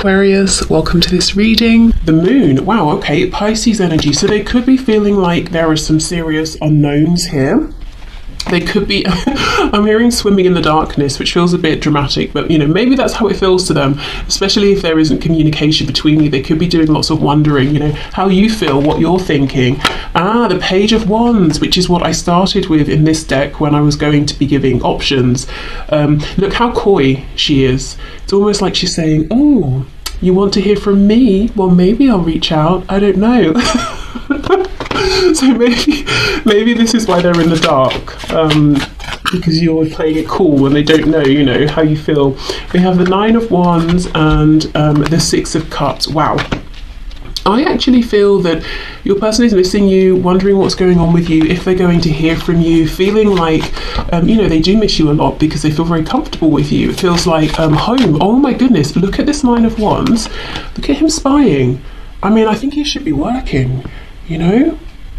Aquarius, welcome to this reading. The moon, wow, okay, Pisces energy. So they could be feeling like there are some serious unknowns here. They could be, I'm hearing swimming in the darkness, which feels a bit dramatic, but maybe that's how it feels to them, especially if there isn't communication between you. They could be doing lots of wondering, how you feel, what you're thinking. The Page of Wands, which is what I started with in this deck when I was going to be giving options. Look how coy she is. It's almost like she's saying, oh, you want to hear from me? Well, maybe I'll reach out. I don't know. So maybe this is why they're in the dark, because you're playing it cool and they don't know, how you feel. We have the Nine of Wands and the Six of Cups. Wow. I actually feel that your person is missing you, wondering what's going on with you, if they're going to hear from you, feeling like, they do miss you a lot because they feel very comfortable with you. It feels like home. Oh my goodness, look at this Nine of Wands. Look at him spying. I think he should be working,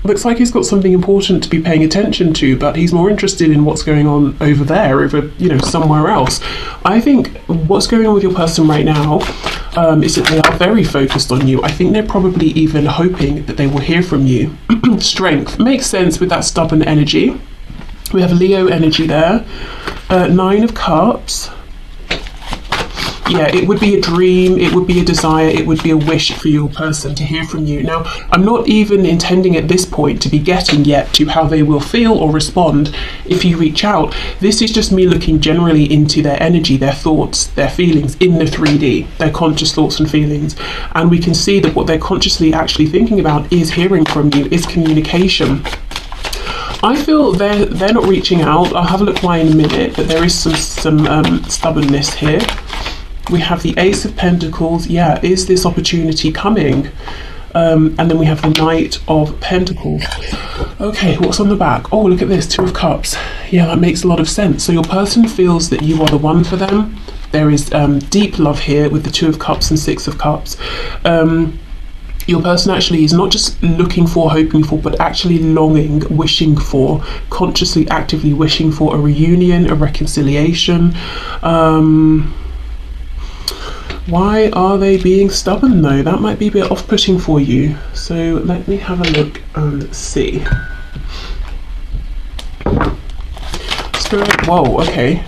Looks like he's got something important to be paying attention to, but he's more interested in what's going on over there, somewhere else. I think what's going on with your person right now is that they are very focused on you. I think they're probably even hoping that they will hear from you. Strength makes sense with that stubborn energy. We have Leo energy there. Nine of Cups. Yeah, it would be a dream, it would be a desire, it would be a wish for your person to hear from you. Now, I'm not even intending at this point to be getting yet to how they will feel or respond if you reach out. This is just me looking generally into their energy, their thoughts, their feelings in the 3D, their conscious thoughts and feelings. And we can see that what they're consciously actually thinking about is hearing from you, is communication. I feel they're not reaching out. I'll have a look why in a minute, but there is some stubbornness here. We have the Ace of Pentacles. Yeah, is this opportunity coming? And then we have the Knight of Pentacles. Okay, what's on the back? Oh, look at this, Two of Cups. Yeah, that makes a lot of sense. So your person feels that you are the one for them. There is deep love here with the Two of Cups and Six of Cups. Your person actually is not just looking for, hoping for, but actually longing, wishing for, consciously, actively wishing for a reunion, a reconciliation. Why are they being stubborn though? That might be a bit off-putting for you. So let me have a look and see. Spirit, whoa, okay.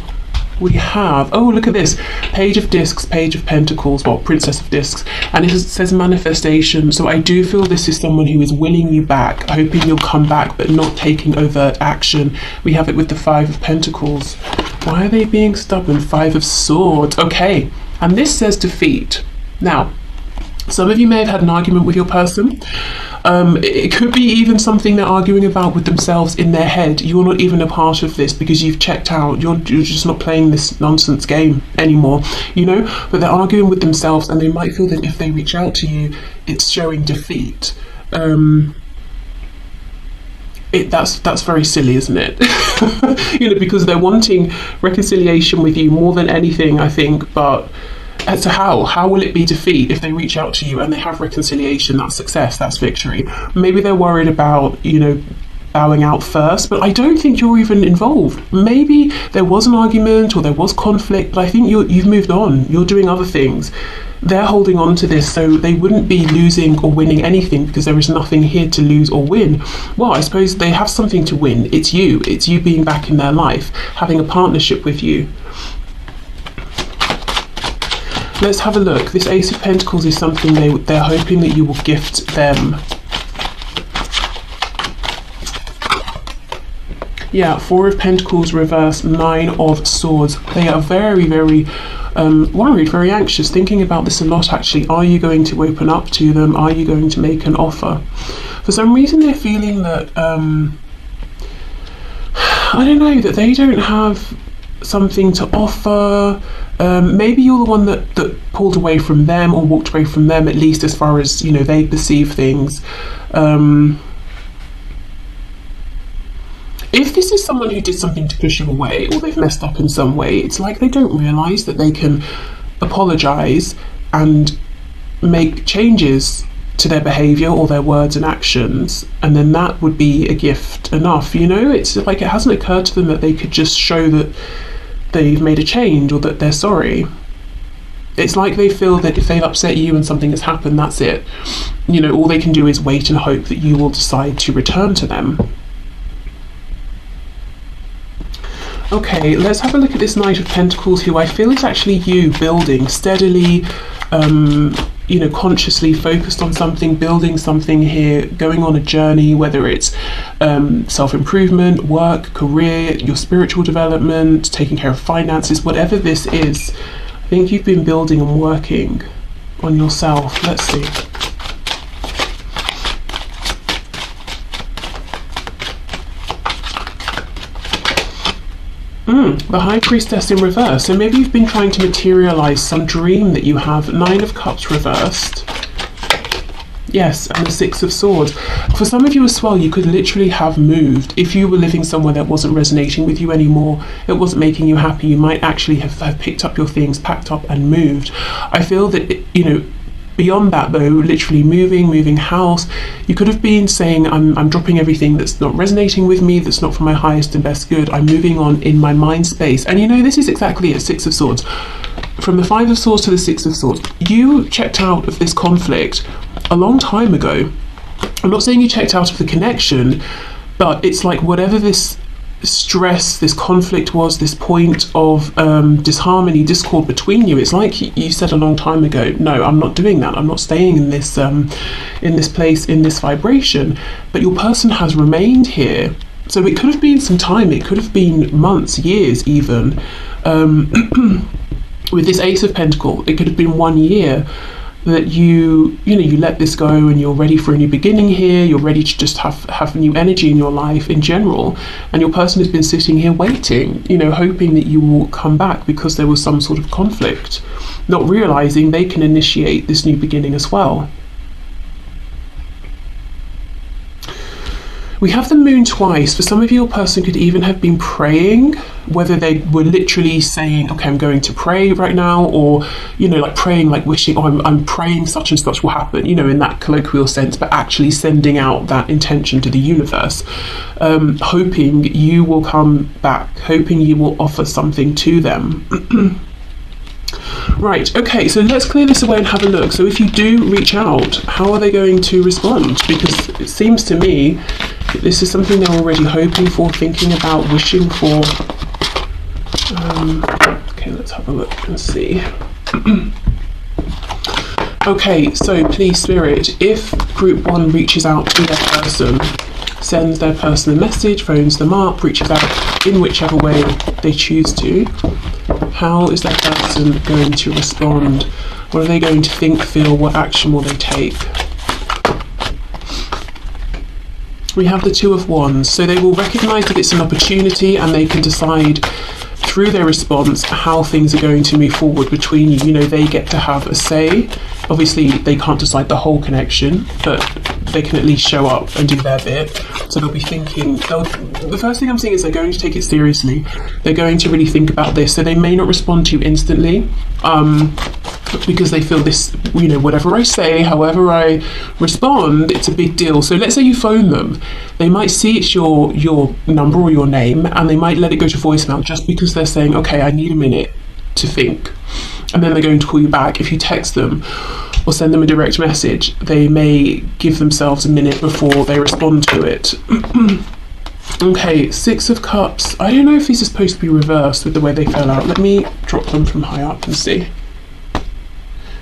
We have, oh, look at this. Page of Discs, Page of Pentacles, well, Princess of Discs. And it says manifestation. So I do feel this is someone who is winning you back, hoping you'll come back, but not taking overt action. We have it with the Five of Pentacles. Why are they being stubborn? Five of Swords. Okay. And this says defeat. Now, some of you may have had an argument with your person. It could be even something they're arguing about with themselves in their head. You're not even a part of this because you've checked out. You're just not playing this nonsense game anymore, But they're arguing with themselves and they might feel that if they reach out to you, it's showing defeat. That's very silly, isn't it? Because they're wanting reconciliation with you more than anything, I think, but as to how will it be defeat if they reach out to you and they have reconciliation? That's success, that's victory. Maybe they're worried about, bowing out first, but I don't think you're even involved. Maybe there was an argument or there was conflict, but I think you've moved on. You're doing other things. They're holding on to this, so they wouldn't be losing or winning anything because there is nothing here to lose or win. Well, I suppose they have something to win. It's you being back in their life, having a partnership with you. Let's have a look. This Ace of Pentacles is something they're hoping that you will gift them. Yeah, Four of Pentacles reverse, Nine of Swords. They are very, very worried, very anxious, thinking about this a lot actually. Are you going to open up to them? Are you going to make an offer? For some reason they're feeling that, I don't know, that they don't have something to offer. Maybe you're the one that pulled away from them or walked away from them, at least as far as, they perceive things. If this is someone who did something to push you away or they've messed up in some way, it's like they don't realise that they can apologise and make changes to their behaviour or their words and actions, and then that would be a gift enough. It's like it hasn't occurred to them that they could just show that they've made a change or that they're sorry. It's like they feel that if they've upset you and something has happened, that's it. You know, all they can do is wait and hope that you will decide to return to them. Okay, let's have a look at this Knight of Pentacles, who I feel is actually you building steadily, you know, consciously focused on something, building something here, going on a journey, whether it's self-improvement, work, career, your spiritual development, taking care of finances, whatever this is. I think you've been building and working on yourself. Let's see. The High Priestess in reverse. So maybe you've been trying to materialize some dream that you have. 9 of Cups reversed. Yes, and the 6 of Swords. For some of you as well, you could literally have moved. If you were living somewhere that wasn't resonating with you anymore, it wasn't making you happy, you might actually have picked up your things, packed up and moved. I feel that, you know, beyond that though, literally moving house, you could have been saying, I'm dropping everything that's not resonating with me, that's not for my highest and best good, I'm moving on in my mind space. And you know, this is exactly it, 6 of Swords. From the 5 of Swords to the 6 of Swords, you checked out of this conflict a long time ago. I'm not saying you checked out of the connection, but it's like whatever this stress, this conflict was, this point of disharmony, discord between you, it's like you said a long time ago, no, I'm not doing that, I'm not staying in this place, in this vibration. But your person has remained here. So it could have been some time, it could have been months, years even. With this Ace of Pentacles, it could have been 1 year that you let this go and you're ready for a new beginning here, you're ready to just have new energy in your life in general, and your person has been sitting here waiting, you know, hoping that you will come back because there was some sort of conflict, not realizing they can initiate this new beginning as well. We have the Moon twice. For some of you, your person could even have been praying, whether they were literally saying, okay, I'm going to pray right now, or, you know, like praying, like wishing, oh, I'm praying such and such will happen, you know, in that colloquial sense, but actually sending out that intention to the universe, hoping you will come back, hoping you will offer something to them. Right, okay, so let's clear this away and have a look. So if you do reach out, how are they going to respond? Because it seems to me that this is something they're already hoping for, thinking about, wishing for. Okay, let's have a look and see. Okay, so please, Spirit, if Group 1 reaches out to their person, sends their person a message, phones them up, reaches out in whichever way they choose to, how is that person going to respond? What are they going to think, feel? What action will they take? We have the Two of Wands, so they will recognize that it's an opportunity and they can decide through their response how things are going to move forward between you. You know, they get to have a say. Obviously, they can't decide the whole connection, but they can at least show up and do their bit. So they'll be thinking, the first thing I'm seeing is they're going to take it seriously. They're going to really think about this. So they may not respond to you instantly, because they feel this, you know, whatever I say, however I respond, it's a big deal. So let's say you phone them, they might see it's your number or your name, and they might let it go to voicemail just because they're saying, okay, I need a minute to think, and then they're going to call you back. If you text them or send them a direct message, they may give themselves a minute before they respond to it. Okay, Six of Cups. I don't know if these are supposed to be reversed with the way they fell out. Let me drop them from high up and see.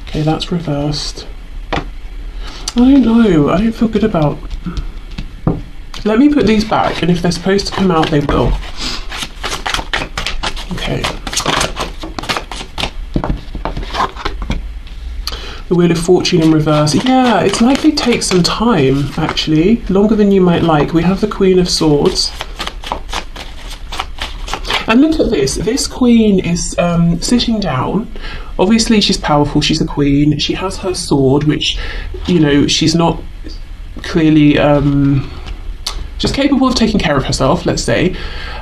Okay, that's reversed. I don't know. I don't feel good about... Let me put these back, and if they're supposed to come out, they will. Okay. The Wheel of Fortune in reverse. Yeah, it's like they take some time, actually. Longer than you might like. We have the Queen of Swords. And look at this. This Queen is sitting down. Obviously, she's powerful. She's a queen. She has her sword, which, you know, she's not clearly... she's capable of taking care of herself, let's say.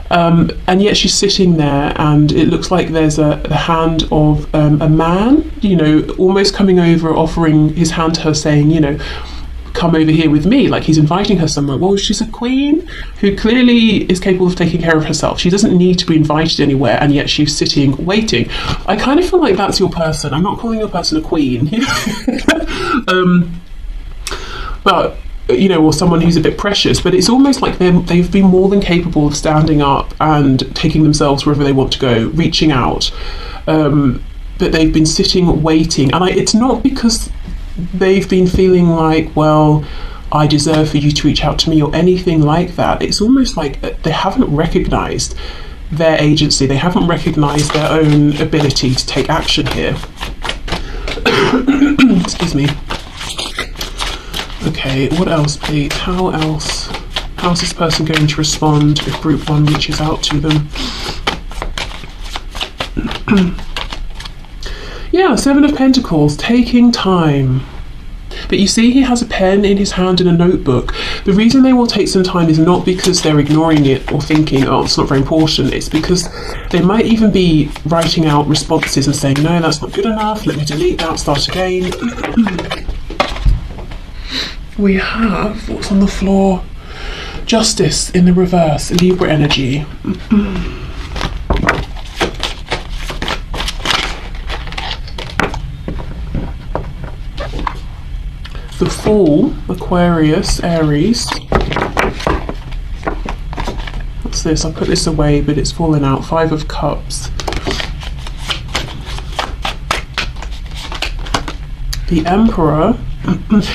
And yet she's sitting there, and it looks like there's the hand of a man, you know, almost coming over, offering his hand to her, saying, you know, come over here with me, like he's inviting her somewhere. Well, she's a queen who clearly is capable of taking care of herself. She doesn't need to be invited anywhere, and yet she's sitting waiting. I kind of feel like that's your person. I'm not calling your person a queen. But or someone who's a bit precious, but it's almost like they've been more than capable of standing up and taking themselves wherever they want to go, reaching out, but they've been sitting waiting. And it's not because they've been feeling like, well, I deserve for you to reach out to me or anything like that. It's almost like they haven't recognized their agency, they haven't recognized their own ability to take action here. Excuse me. Okay, what else, please? How's this person going to respond if group 1 reaches out to them? Yeah, 7 of Pentacles, taking time. But you see, he has a pen in his hand and a notebook. The reason they will take some time is not because they're ignoring it or thinking, oh, it's not very important. It's because they might even be writing out responses and saying, no, that's not good enough. Let me delete that, start again. We have, what's on the floor? Justice in the reverse, Libra energy. The Fool, Aquarius, Aries. What's this? I put this away, but it's fallen out. 5 of Cups. The Emperor.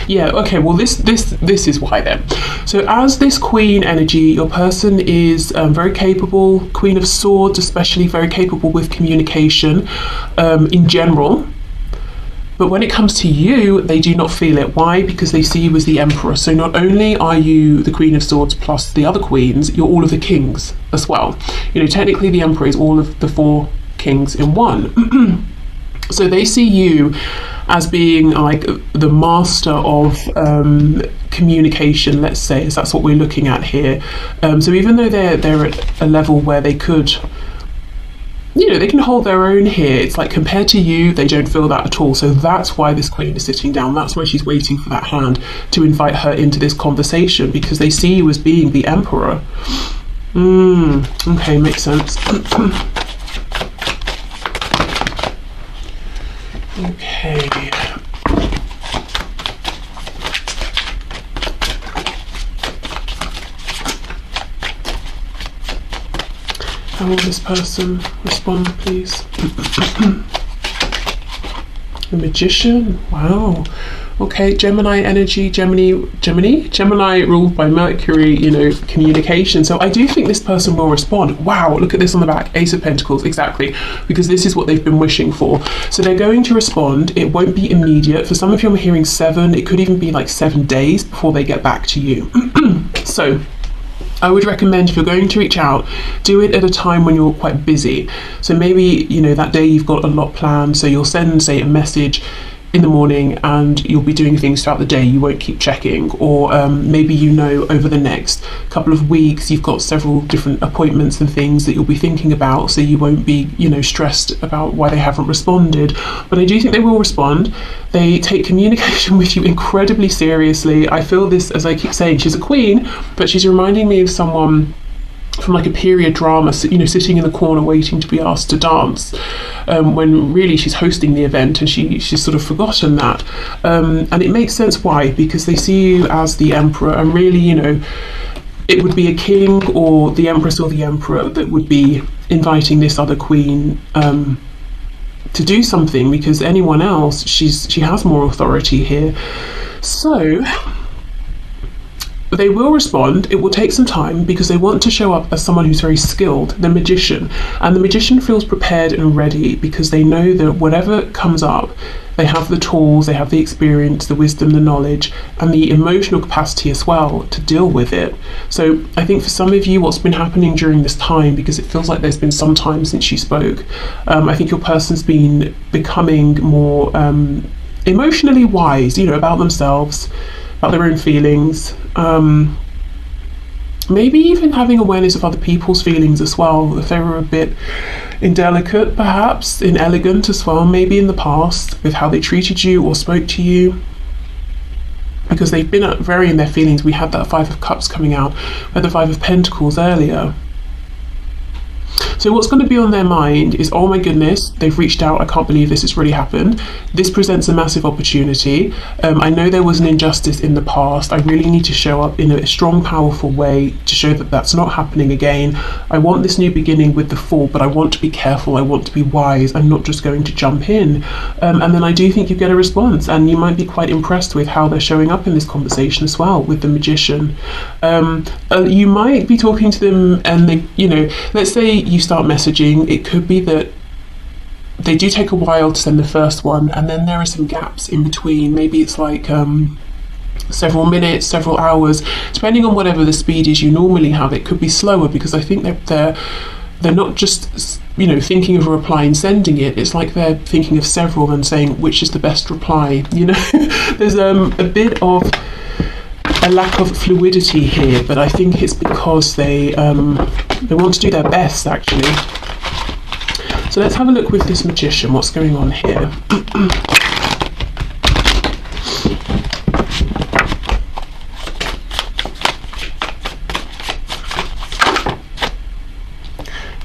Yeah, okay, well this is why then. So as this Queen energy, your person is very capable, Queen of Swords especially, very capable with communication in general. But when it comes to you, they do not feel it. Why? Because they see you as the Emperor. So not only are you the Queen of Swords plus the other queens, you're all of the kings as well. Technically the Emperor is all of the 4 kings in one. So they see you as being like the master of communication, let's say, as that's what we're looking at here. So even though they're at a level where they could, they can hold their own here, it's like compared to you, they don't feel that at all. So that's why this queen is sitting down. That's why she's waiting for that hand to invite her into this conversation, because they see you as being the Emperor. Okay, makes sense. Okay. How will this person respond, please? The Magician. Wow. Okay, Gemini energy, Gemini ruled by Mercury, communication. So I do think this person will respond. Wow, look at this on the back, Ace of Pentacles, exactly, because this is what they've been wishing for. So they're going to respond. It won't be immediate. For some of you, I'm hearing 7. It could even be like 7 days before they get back to you. So I would recommend, if you're going to reach out, do it at a time when you're quite busy. So maybe, that day you've got a lot planned, so you'll send, say, a message in the morning and you'll be doing things throughout the day. You won't keep checking. Or maybe over the next couple of weeks you've got several different appointments and things that you'll be thinking about, so you won't be stressed about why they haven't responded. But I do think they will respond. They take communication with you incredibly seriously. I feel this, as I keep saying, she's a queen, but she's reminding me of someone from like a period drama, sitting in the corner waiting to be asked to dance, when really she's hosting the event, and she's sort of forgotten that. And it makes sense why, because they see you as the Emperor, and really, it would be a king or the Empress or the Emperor that would be inviting this other queen to do something, because anyone else, she has more authority here. So they will respond. It will take some time because they want to show up as someone who's very skilled, the Magician. And the Magician feels prepared and ready because they know that whatever comes up, they have the tools, they have the experience, the wisdom, the knowledge, and the emotional capacity as well to deal with it. So I think for some of you, what's been happening during this time, because it feels like there's been some time since you spoke, I think your person's been becoming more emotionally wise, about themselves, about their own feelings, maybe even having awareness of other people's feelings as well, if they were a bit indelicate, perhaps inelegant as well, maybe in the past with how they treated you or spoke to you. because they've been very in their feelings. We had that Five of Cups coming out, we had the Five of Pentacles earlier. So what's going to be on their mind is, oh my goodness, they've reached out, I can't believe this has really happened. This presents a massive opportunity. I know there was an injustice in the past. I really need to show up in a strong, powerful way to show that that's not happening again. I want this new beginning with the Fool, but I want to be careful, I want to be wise. I'm not just going to jump in. And then I do think you get a response, and you might be quite impressed with how they're showing up in this conversation as well with the Magician. You might be talking to them and they, you know, let's say you start messaging, it could be that they do take a while to send the first one, and then there are some gaps in between. Maybe it's like several minutes, several hours, depending on whatever the speed is you normally have. It could be slower, because I think they're not just, you know, thinking of a reply and sending it. It's like they're thinking of several and saying which is the best reply, you know. There's a bit of a lack of fluidity here, but I think it's because they want to do their best, actually. So let's have a look with this Magician, what's going on here.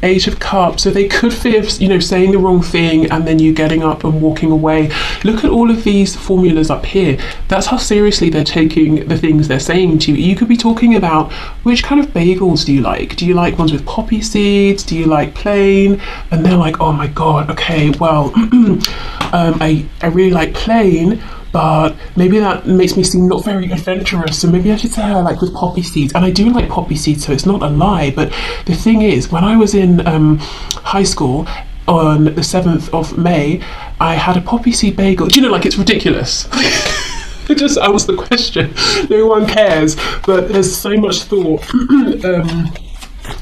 Eight of Cups. So they could fear, you know, saying the wrong thing and then you getting up and walking away. Look at all of these formulas up here. That's how seriously they're taking the things they're saying to you. You could be talking about, which kind of bagels do you like? Do you like ones with poppy seeds? Do you like plain? And they're like, oh my god, okay, well, I really like plain, but maybe that makes me seem not very adventurous, so maybe I should say I like with poppy seeds. And I do like poppy seeds, so it's not a lie. But the thing is, when I was in high school on the 7th of May, I had a poppy seed bagel. Do you know, like, it's ridiculous. Just ask the question. No one cares, but there's so much thought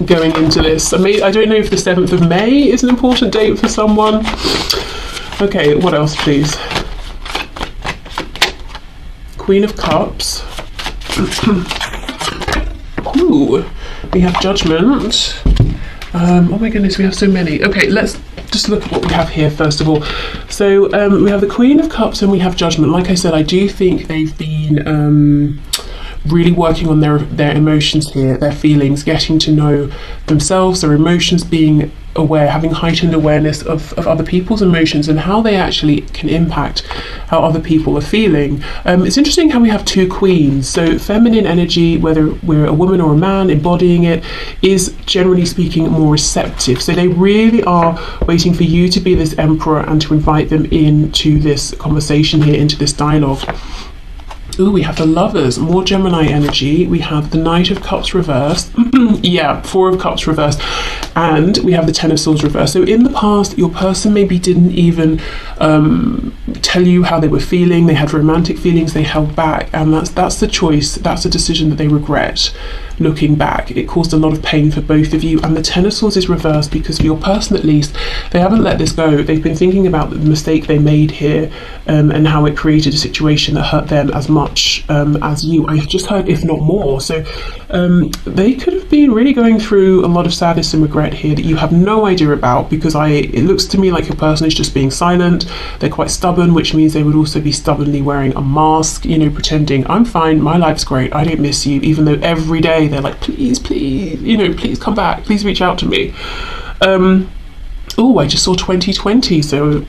going into this. I don't know if the 7th of May is an important date for someone. Okay, what else, please? Queen of Cups. Ooh, we have Judgment. Oh my goodness, we have so many. Okay, let's just look at what we have here first of all. So we have the Queen of Cups and we have Judgment. Like I said, I do think they've been really working on their emotions here, their feelings, getting to know themselves, their emotions, being aware, having heightened awareness of other people's emotions and how they actually can impact how other people are feeling. It's interesting how we have two queens. So feminine energy, whether we're a woman or a man embodying it, is generally speaking more receptive. So they really are waiting for you to be this emperor and to invite them into this conversation here, into this dialogue. Ooh, we have the Lovers, more Gemini energy. We have the Knight of Cups reversed. Yeah, Four of Cups reversed. And we have the Ten of Swords reversed. So in the past, your person maybe didn't even tell you how they were feeling. They had romantic feelings, they held back. And that's the choice, that's the decision that they regret. Looking back, it caused a lot of pain for both of you. And the Ten of Swords is reversed because for your person at least, they haven't let this go. They've been thinking about the mistake they made here and how it created a situation that hurt them as much as you. I've just heard, if not more. So they could have been really going through a lot of sadness and regret here that you have no idea about, because it looks to me like your person is just being silent. They're quite stubborn, which means they would also be stubbornly wearing a mask, you know, pretending I'm fine, my life's great, I don't miss you, even though every day they're like, please, you know, please come back, please reach out to me. Oh, I just saw 2020, so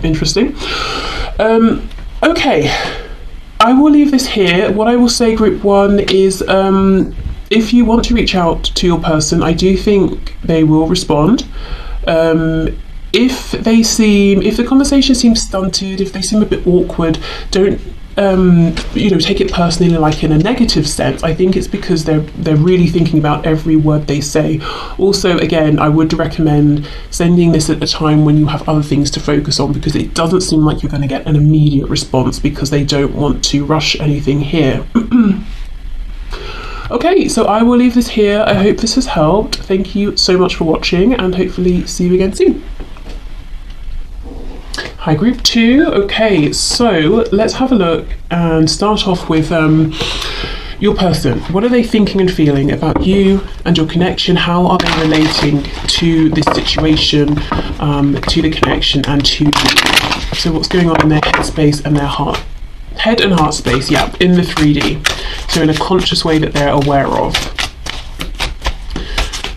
interesting. Okay, I will leave this here. What I will say, group one, is if you want to reach out to your person, I do think they will respond. If the conversation seems stunted, if they seem a bit awkward, don't you know, take it personally, like in a negative sense. I think it's because they're really thinking about every word they say. Also, again, I would recommend sending this at a time when you have other things to focus on, because it doesn't seem like you're going to get an immediate response because they don't want to rush anything here. Okay, so I will leave this here. I hope this has helped. Thank you so much for watching, and hopefully see you again soon. Hi, group two. Okay, so let's have a look and start off with your person. What are they thinking and feeling about you and your connection? How are they relating to this situation, to the connection, and to you? So what's going on in their headspace and their heart? Head and heart space, yeah, in the 3D. So in a conscious way that they're aware of.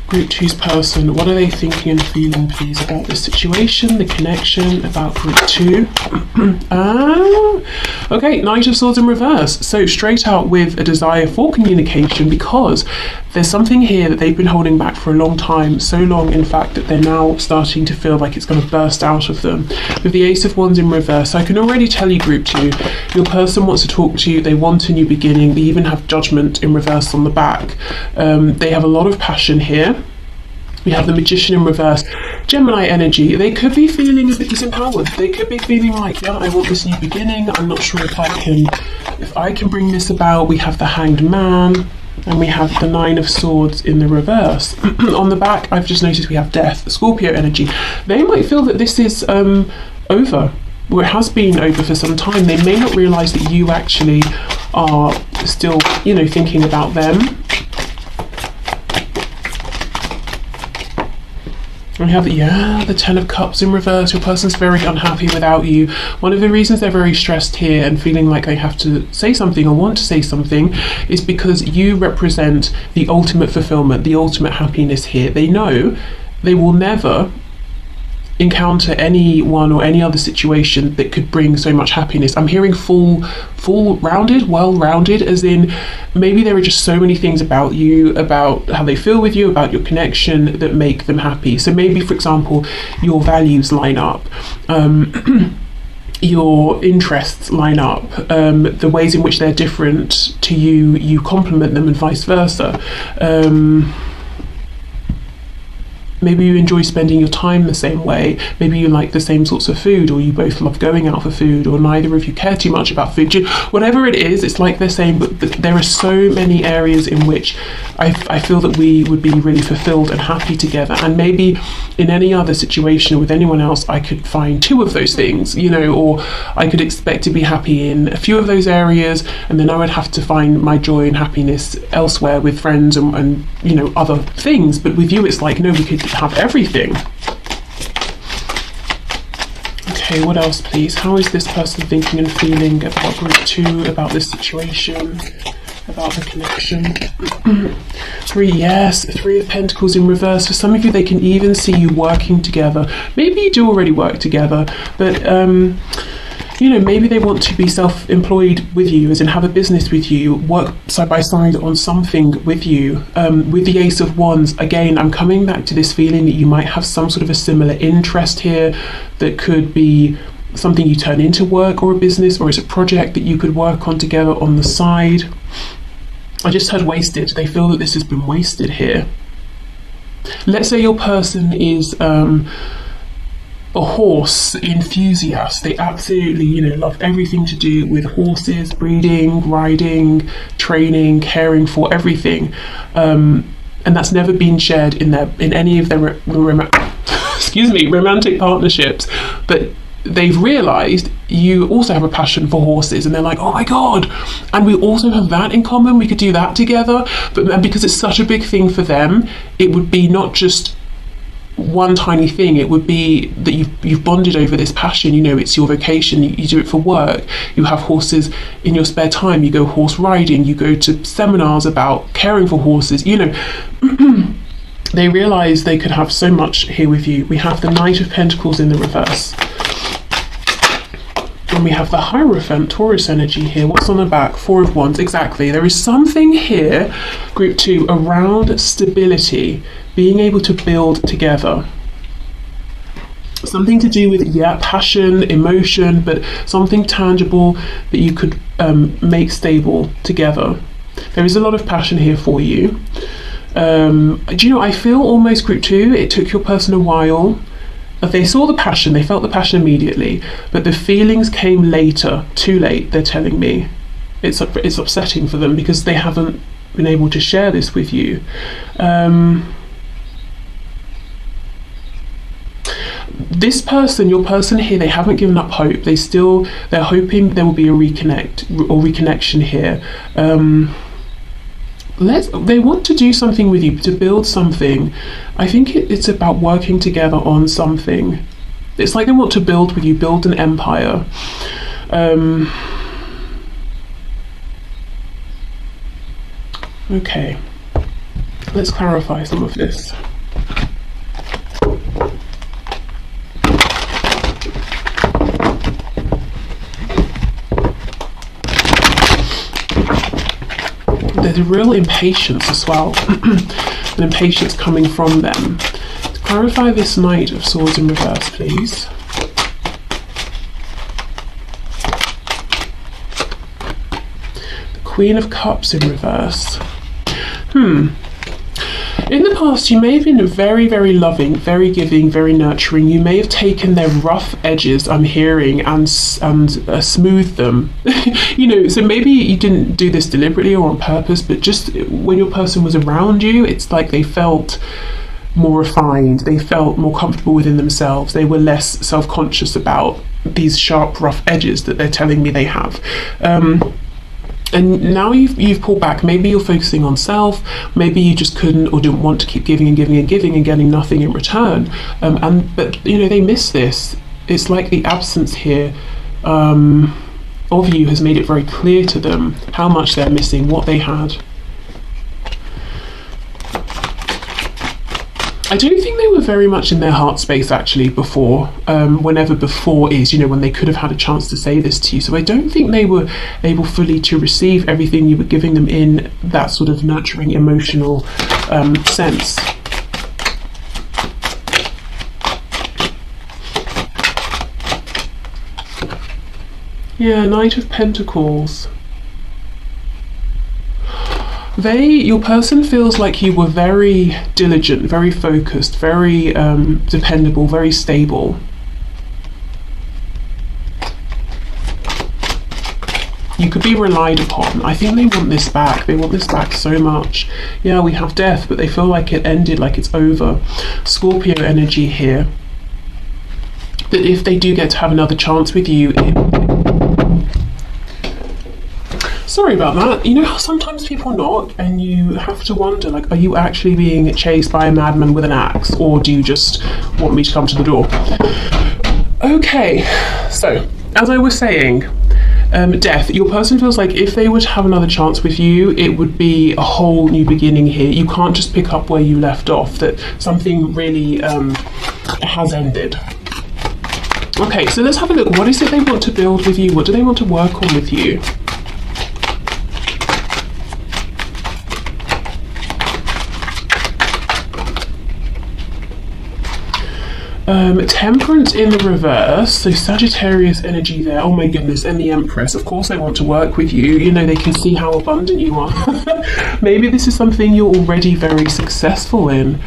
Group 2's person, what are they thinking and feeling, please, about this situation, the connection, about Group 2? Okay, Knight of Swords in reverse. So straight out with a desire for communication, because there's something here that they've been holding back for a long time, so long in fact that they're now starting to feel like it's going to burst out of them. With the Ace of Wands in reverse, I can already tell you, Group 2, your person wants to talk to you, they want a new beginning, they even have Judgment in reverse on the back. They have a lot of passion here. We have the Magician in reverse. Gemini energy, they could be feeling a bit disempowered. They could be feeling like, yeah, I want this new beginning. I'm not sure if I can bring this about. We have the Hanged Man, and we have the 9 of Swords in the reverse. On the back, I've just noticed we have Death, Scorpio energy. They might feel that this is over, or it has been over for some time. They may not realise that you actually are still, thinking about them. We have, the 10 of Cups in reverse. Your person's very unhappy without you. One of the reasons they're very stressed here and feeling like they have to say something or want to say something is because you represent the ultimate fulfillment, the ultimate happiness here. They know they will never encounter anyone or any other situation that could bring so much happiness. I'm hearing well-rounded, as in maybe there are just so many things about you, about how they feel with you, about your connection that make them happy. So maybe, for example, your values line up, your interests line up, the ways in which they're different to you, you complement them, and vice versa. Maybe you enjoy spending your time the same way. Maybe you like the same sorts of food, or you both love going out for food, or neither of you care too much about food. Whatever it is, it's like they're saying, but there are so many areas in which I feel that we would be really fulfilled and happy together. And maybe in any other situation with anyone else, I could find 2 of those things, or I could expect to be happy in a few of those areas, and then I would have to find my joy and happiness elsewhere with friends and other things. But with you, it's like, no, we could have everything. Okay, what else, please? How is this person thinking and feeling about Group 2, about this situation, about the connection? 3 of Pentacles in reverse. For some of you, they can even see you working together. Maybe you do already work together, but maybe they want to be self-employed with you, as in have a business with you, work side by side on something with you. With the Ace of Wands, again, I'm coming back to this feeling that you might have some sort of a similar interest here that could be something you turn into work or a business, or it's a project that you could work on together on the side. I just heard wasted. They feel that this has been wasted here. Let's say your person is a horse enthusiast. They absolutely, love everything to do with horses, breeding, riding, training, caring for everything. And that's never been shared in any of their romantic partnerships. But they've realized you also have a passion for horses, and they're like, oh my god, and we also have that in common, we could do that together. But because it's such a big thing for them, it would be not just one tiny thing, it would be that you've bonded over this passion. It's your vocation, you do it for work, you have horses in your spare time, you go horse riding, you go to seminars about caring for horses. They realize they could have so much here with you. We have the Knight of Pentacles in the reverse, and we have the Hierophant, Taurus energy here. What's on the back? 4 of Wands. Exactly. There is something here, Group 2, around stability, being able to build together. Something to do with, passion, emotion, but something tangible that you could make stable together. There is a lot of passion here for you. I feel almost, Group 2, it took your person a while. They saw the passion, they felt the passion immediately, but the feelings came later, too late, they're telling me. It's upsetting for them because they haven't been able to share this with you. This person, your person here, they haven't given up hope. They're hoping there will be a reconnection here. They want to do something with you, to build something. I think it's about working together on something. It's like they want to build with you, build an empire. Okay, let's clarify some of this. There's a real impatience as well, an impatience coming from them. To clarify this Knight of Swords in reverse, please. The Queen of Cups in reverse. In the past, you may have been very, very loving, very giving, very nurturing. You may have taken their rough edges, I'm hearing, and smoothed them. You know, so maybe you didn't do this deliberately or on purpose, but just when your person was around you, it's like they felt more refined, they felt more comfortable within themselves, they were less self-conscious about these sharp, rough edges that they're telling me they have. And now you've pulled back. Maybe you're focusing on self. Maybe you just couldn't or didn't want to keep giving and giving and giving and getting nothing in return. But you know, they miss this. It's like the absence here of you has made it very clear to them how much they're missing what they had. I don't think they were very much in their heart space actually before, whenever before is, you know, when they could have had a chance to say this to you. So I don't think they were able fully to receive everything you were giving them in that sort of nurturing emotional sense. Yeah, Knight of Pentacles. Your person feels like you were very diligent, very focused, very dependable, very stable. You could be relied upon. I think they want this back. They want this back so much. Yeah, we have death, but they feel like it ended, like it's over. Scorpio energy here. That if they do get to have another chance with you, sorry about that. You know how sometimes people knock and you have to wonder, like, are you actually being chased by a madman with an axe, or do you just want me to come to the door? Okay, so as I was saying, death. Your person feels like if they were to have another chance with you, it would be a whole new beginning here. You can't just pick up where you left off, that something really has ended. Okay, so let's have a look. What is it they want to build with you? What do they want to work on with you? Temperance in the reverse, so Sagittarius energy there. Oh my goodness, and the Empress. Of course they want to work with you. You know, they can see how abundant you are. Maybe this is something you're already very successful in.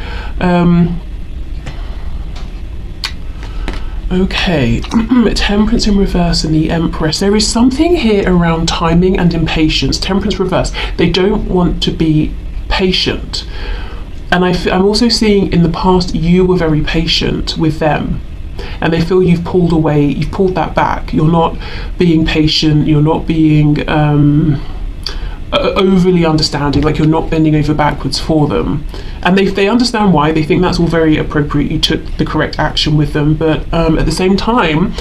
Okay, Temperance in reverse and the Empress. There is something here around timing and impatience. Temperance reverse. They don't want to be patient. And I'm also seeing in the past you were very patient with them, and they feel you've pulled away, you've pulled that back. You're not being patient, you're not being overly understanding, like you're not bending over backwards for them. And they understand why. They think that's all very appropriate. You took the correct action with them, but at the same time,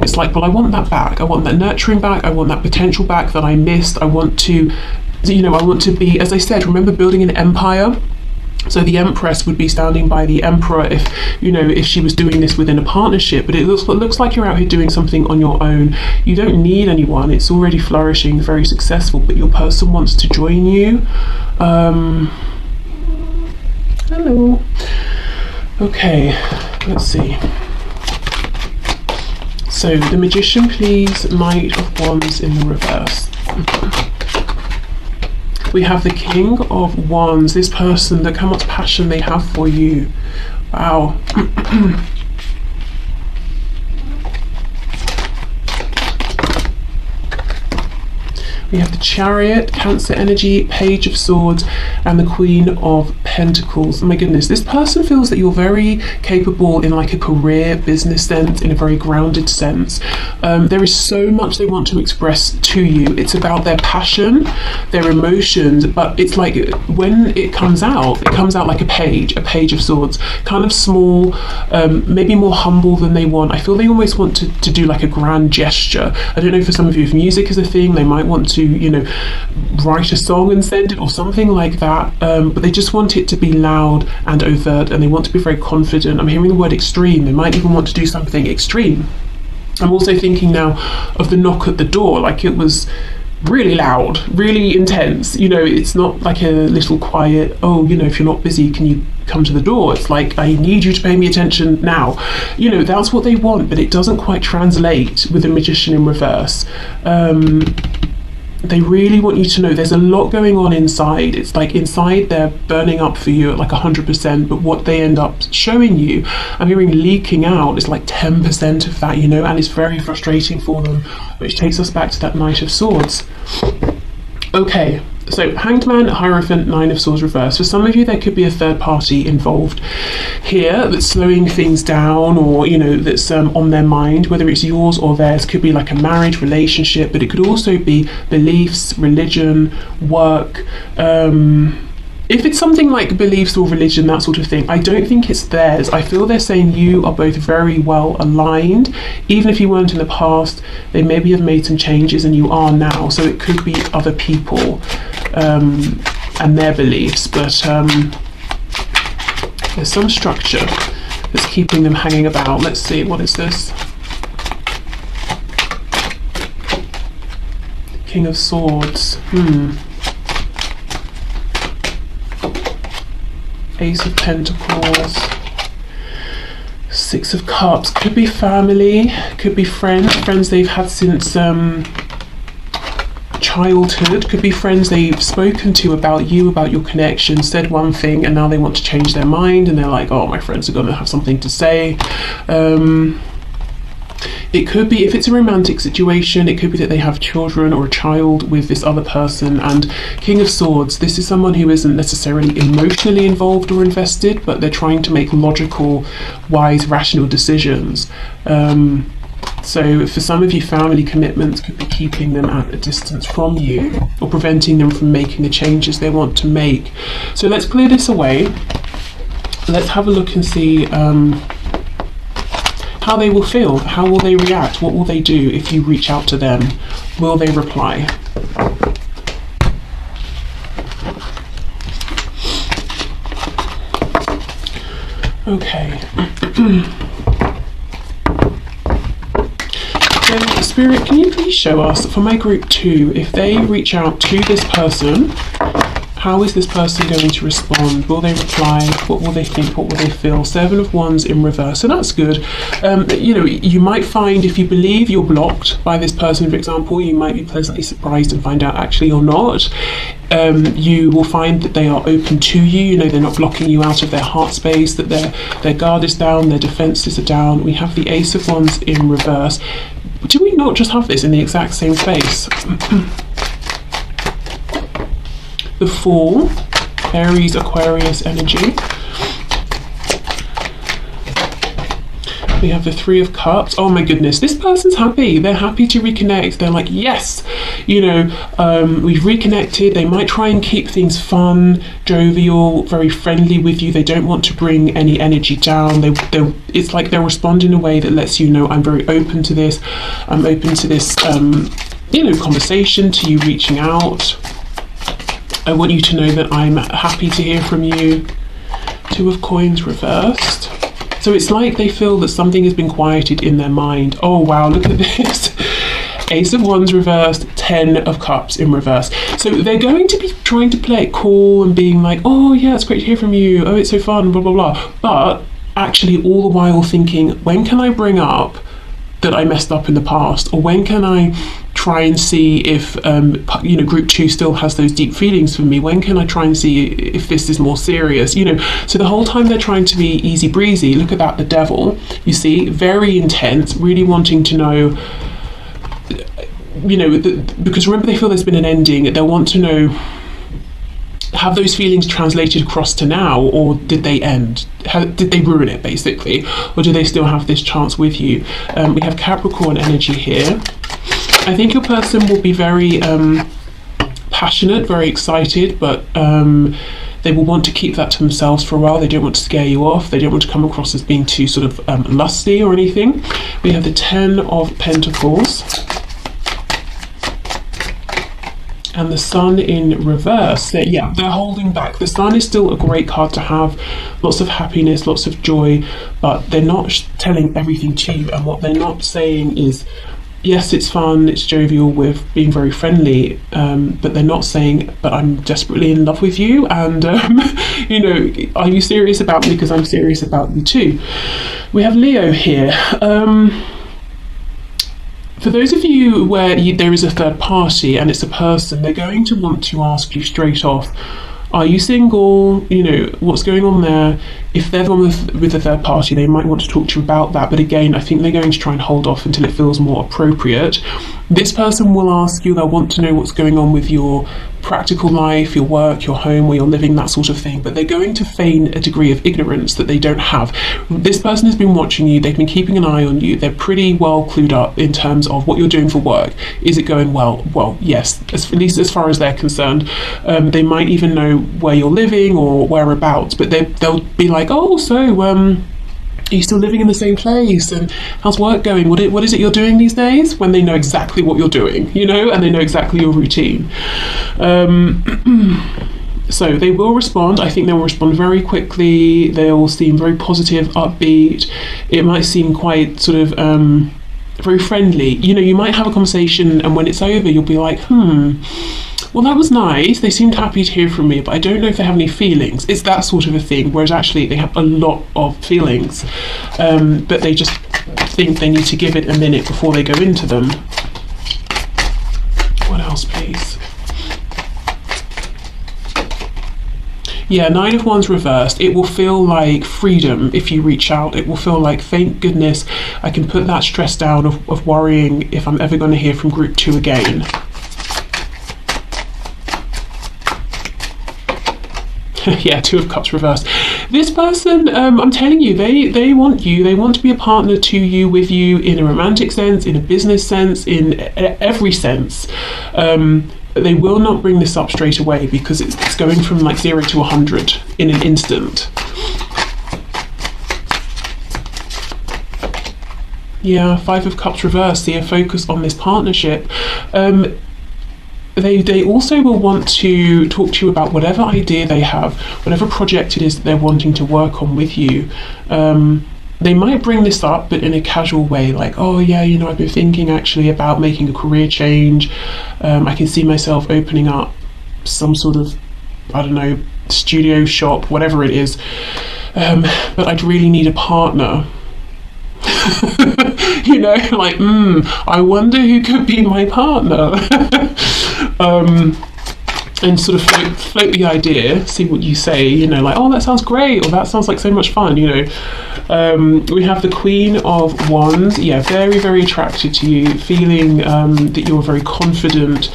it's like, well, I want that back. I want that nurturing back. I want that potential back that I missed. I want to, you know, I want to be, as I said, remember building an empire? So the Empress would be standing by the Emperor if, you know, if she was doing this within a partnership. But it looks like you're out here doing something on your own. You don't need anyone. It's already flourishing, very successful. But your person wants to join you. Hello. Okay, let's see. So the Magician, please. Knight of Wands in the reverse. We have the King of Wands. This person, look how much passion they have for you. Wow. We have the Chariot, Cancer energy, Page of Swords, and the Queen of Pentacles. Oh my goodness, this person feels that you're very capable in like a career, business sense, in a very grounded sense. There is so much they want to express to you. It's about their passion, their emotions, but it's like when it comes out like a page of swords, kind of small, maybe more humble than they want. I feel they almost want to do like a grand gesture. I don't know, for some of you, if music is a thing, they might want to, you know, write a song and send it or something like that, but they just want it to be loud and overt, and they want to be very confident. I'm hearing the word extreme. They might even want to do something extreme. I'm also thinking now of the knock at the door, like it was really loud, really intense. You know, it's not like a little quiet, oh, you know, if you're not busy, can you come to the door? It's like, I need you to pay me attention now. You know, that's what they want, but it doesn't quite translate with the Magician in reverse. They really want you to know there's a lot going on inside. It's like inside they're burning up for you at like 100%, but what they end up showing you, I'm hearing leaking out, is like 10% of that, you know, and it's very frustrating for them, which takes us back to that Knight of Swords. Okay, so Hanged Man, Hierophant, Nine of Swords reverse. For some of you, there could be a third party involved here that's slowing things down, or, you know, that's on their mind, whether it's yours or theirs. Could be like a marriage, relationship, but it could also be beliefs, religion, work. If it's something like beliefs or religion, that sort of thing, I don't think it's theirs. I feel they're saying you are both very well aligned. Even if you weren't in the past, they maybe have made some changes and you are now. So it could be other people and their beliefs, but there's some structure that's keeping them hanging about. Let's see, what is this? King of Swords. Ace of Pentacles, Six of Cups. Could be family, could be friends they've had since childhood. Could be friends they've spoken to about you, about your connection, said one thing, and now they want to change their mind, and they're like, oh, my friends are going to have something to say. It could be, if it's a romantic situation, it could be that they have children or a child with this other person. And King of Swords, this is someone who isn't necessarily emotionally involved or invested, but they're trying to make logical, wise, rational decisions. So for some of you, family commitments could be keeping them at a distance from you, or preventing them from making the changes they want to make. So let's clear this away. Let's have a look and see how they will feel. How will they react? What will they do if you reach out to them? Will they reply? Okay. So, Spirit, can you please show us, for my group 2, if they reach out to this person, how is this person going to respond? Will they reply? What will they think? What will they feel? Seven of Wands in reverse. So that's good. You know, you might find, if you believe you're blocked by this person, for example, you might be pleasantly surprised and find out actually you're not. You will find that they are open to you. You know, they're not blocking you out of their heart space, that their guard is down, their defenses are down. We have the Ace of Wands in reverse. Do we not just have this in the exact same space? The Fool, Aries, Aquarius energy. We have the Three of Cups. Oh my goodness, this person's happy. They're happy to reconnect. They're like, yes, you know, we've reconnected. They might try and keep things fun, jovial, very friendly with you. They don't want to bring any energy down. It's like they're responding in a way that lets you know, I'm very open to this. I'm open to this, you know, conversation, to you reaching out. I want you to know that I'm happy to hear from you. Two of Coins reversed. So it's like they feel that something has been quieted in their mind. Oh wow, look at this. Ace of Wands reversed, 10 of Cups in reverse. So they're going to be trying to play it cool and being like, oh yeah, it's great to hear from you. Oh, it's so fun, blah, blah, blah. But actually all the while thinking, when can I bring up that I messed up in the past? Or when can I try and see if you know, group 2 still has those deep feelings for me? When can I try and see if this is more serious? You know, so the whole time they're trying to be easy breezy. Look at that, the Devil, you see, very intense, really wanting to know, you know, because remember, they feel there's been an ending. They'll want to know have those feelings translated across to now, or did they end? Did they ruin it, basically? Or do they still have this chance with you? We have Capricorn energy here. I think your person will be very passionate, very excited, but they will want to keep that to themselves for a while. They don't want to scare you off. They don't want to come across as being too sort of lusty or anything. We have the 10 of Pentacles. And the Sun in reverse. They're holding back. The Sun is still a great card to have. Lots of happiness, lots of joy, but they're not telling everything to you. And what they're not saying is, yes, it's fun, it's jovial with being very friendly, but they're not saying, but I'm desperately in love with you, and you know, are you serious about me? Because I'm serious about you too. We have Leo here. For those of you where there is a third party and it's a person, they're going to want to ask you straight off, are you single? You know, what's going on there? If they're the one with a third party, they might want to talk to you about that. But again, I think they're going to try and hold off until it feels more appropriate. This person will ask you, they'll want to know what's going on with your practical life, your work, your home, where you're living, that sort of thing. But they're going to feign a degree of ignorance that they don't have. This person has been watching you, they've been keeping an eye on you, they're pretty well clued up in terms of what you're doing for work. Is it going well? Well, yes, at least as far as they're concerned. They might even know where you're living or whereabouts, but they'll be like, oh, so are you still living in the same place, and how's work going? What is it you're doing these days? When they know exactly what you're doing, you know, and they know exactly your routine. So they will respond. I think they will respond very quickly. They'll seem very positive, upbeat. It might seem quite sort of very friendly. You know, you might have a conversation, and when it's over, you'll be like, well, that was nice. They seemed happy to hear from me, but I don't know if they have any feelings. It's that sort of a thing, whereas actually they have a lot of feelings, but they just think they need to give it a minute before they go into them. What else, please? Yeah, 9 of Wands reversed. It will feel like freedom if you reach out. It will feel like, thank goodness, I can put that stress down of worrying if I'm ever going to hear from group 2 again. Yeah, 2 of Cups reversed. This person, I'm telling you, they want you. They want to be a partner to you, with you, in a romantic sense, in a business sense, in every sense. They will not bring this up straight away because it's going from like 0 to 100 in an instant. Yeah, 5 of Cups reversed. See a focus on this partnership. They also will want to talk to you about whatever idea they have, whatever project it is that they're wanting to work on with you. They might bring this up, but in a casual way, like, oh yeah, you know, I've been thinking actually about making a career change. I can see myself opening up some sort of, I don't know, studio shop, whatever it is. But I'd really need a partner. You know, like, I wonder who could be my partner. And sort of float the idea, see what you say, you know, like, oh, that sounds great, or that sounds like so much fun, you know. We have the Queen of Wands. Yeah, very, very attracted to you, feeling that you're a very confident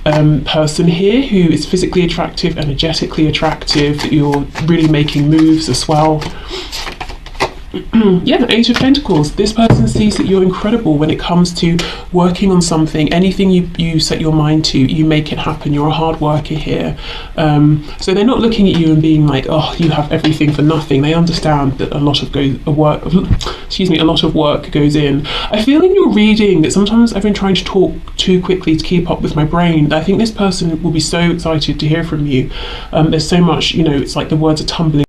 person here, who is physically attractive, energetically attractive, that you're really making moves as well. Yeah, 8 of Pentacles. This person sees that you're incredible when it comes to working on something. Anything you set your mind to, you make it happen. You're a hard worker here. So they're not looking at you and being like, oh, you have everything for nothing. They understand that a lot of work goes in. I feel in your reading that sometimes I've been trying to talk too quickly to keep up with my brain. I think this person will be so excited to hear from you. There's so much, you know, it's like the words are tumbling